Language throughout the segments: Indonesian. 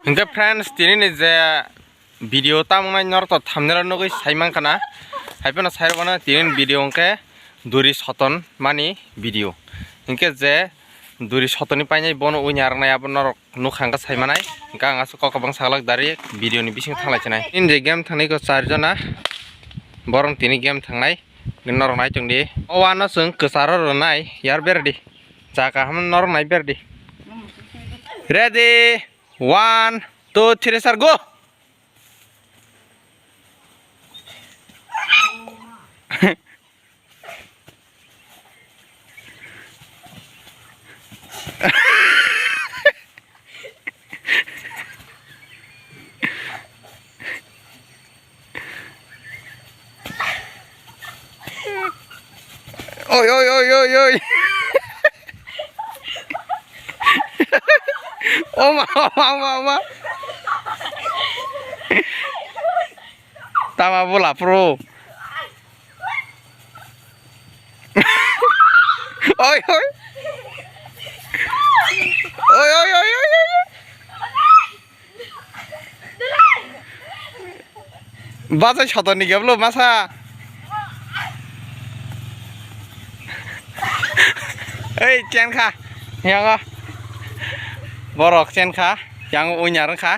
Hingga friends tini nih je video tamu nyor to thumbnail nugui saimang kana haipena sairwana tini video ke duri soton mani video hingga je duri sotoni painai bono unyar nai abonor nukhangka saimanai hingga ngaso kokobang salak dari video ni bising thanglai chenai in je game thangnai ko 4 jona borong tini game thangnai nor nai chungdi o wano sung kesaro nai yar berdi jaka ham nor nai berdi ready 1 2 3 start go. Oi oi oi oi oi. Oma oma oma. Tama bola pro. Oi oi. Oi oi oi oi. Baca shot ni gablo masa. Hey chen kha. Yang borok chen kha. Yang unyar kha.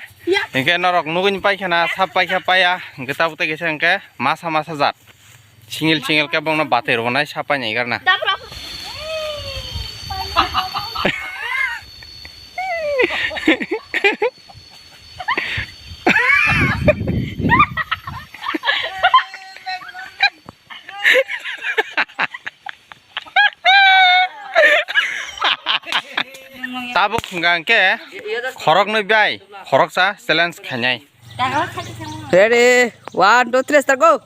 Engke norok nugun pai khana sap pai kha paya engke tabute gese engke masa masa jat singil singil ke bongna bate ronai sapa nyai garna tabuk hingga engke khorok noi bai khorok sa challenge khanyai ready 1 2 3 start go.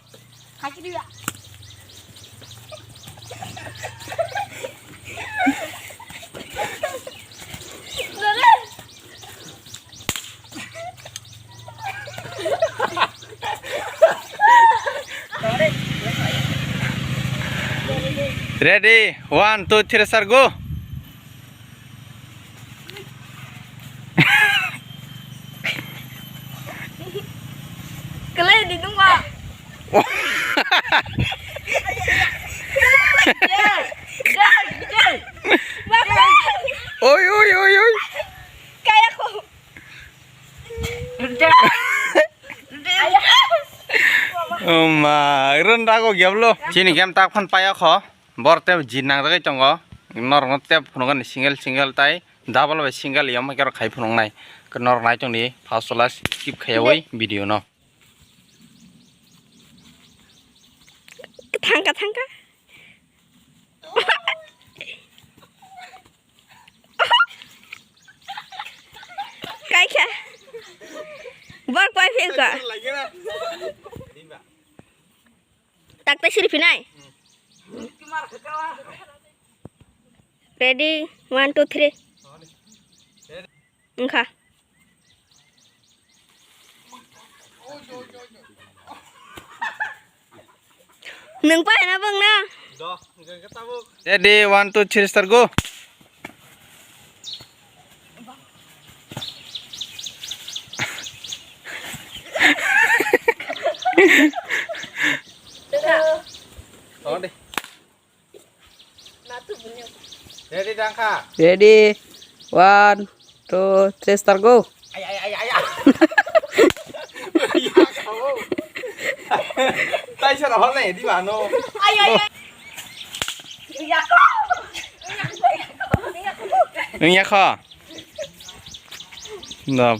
Ready 1 2 3 start go. Kalian di tunggu. Oi oi oi oi. Kayak aku. Ma renda ko gyablo chini game tak phan paya kho borte jinang dagai tongo nor ngote phunongan single single tai double by single yam kero khai phunong nai nor nai tongni first class skip khayoi video no Tangka tangka. Kayak ya. Bar kau feel ka? Tak tak sirip nai. Ready 1 2 3. Engkau. Neng pa na bang na. Ready 1 2 3 start go. Oh deh. Ready dangka. Ready 1 2 3 start go. Tai sao nó này đi mà nó. Nhá kho. Nộp.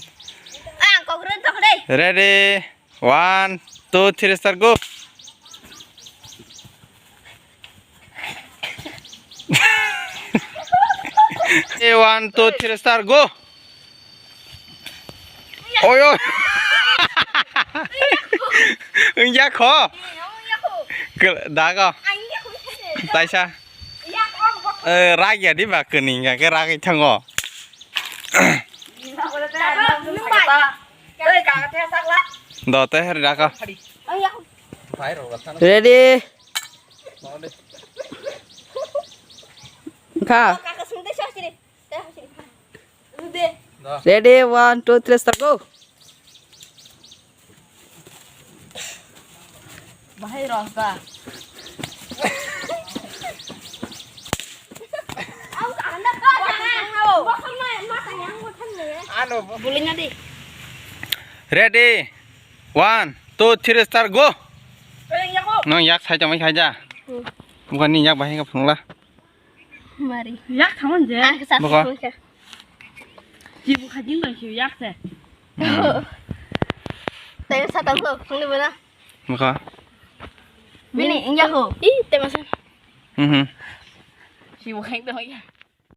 Kau keren tak deh. Ready 1 2 3 start go. Hey 1 2 3 start go. Ôi ôi. Nhá kho. Đá co. Tại sao? Ra giờ đi mà cười nịnh cái ra cái thằng ngò. Đó tới hết ra co. Ready kha. Kakak sebentar sini. Sini. Ready, 1, 2, 3, start, go. Bahaya rasa. Bulinya di. Ready 1 2 3 start go nó yak sai cho mấy khai ra bukan ni yak bahaya ngap phung la Mari. Yak kaman je. Ah, kesat. Baka? Jibu kajing dah hiu yak se. Tayo sa tangso. Hindi ba na? maka Bini, inja ho. Ih, temasan. mhm Jibu kajing dah hiu.